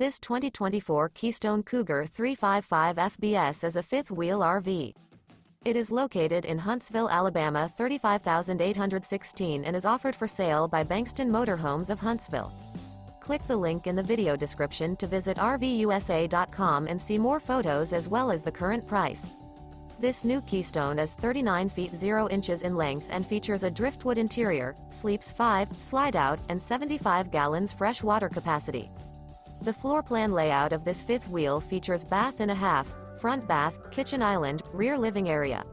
This 2024 Keystone Cougar 355 FBS is a fifth-wheel RV. It is located in Huntsville, Alabama 35816 and is offered for sale by Bankston Motorhomes of Huntsville. Click the link in the video description to visit RVUSA.com and see more photos as well as the current price. This new Keystone is 39 feet 0 inches in length and features a driftwood interior, sleeps 5, slide-out, and 75 gallons fresh water capacity. The floor plan layout of this fifth wheel features bath and a half, front bath, kitchen island, rear living area.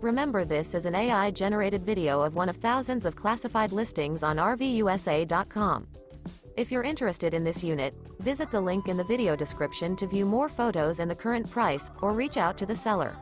Remember, this is an AI-generated video of one of thousands of classified listings on RVUSA.com. If you're interested in this unit, visit the link in the video description to view more photos and the current price, or reach out to the seller.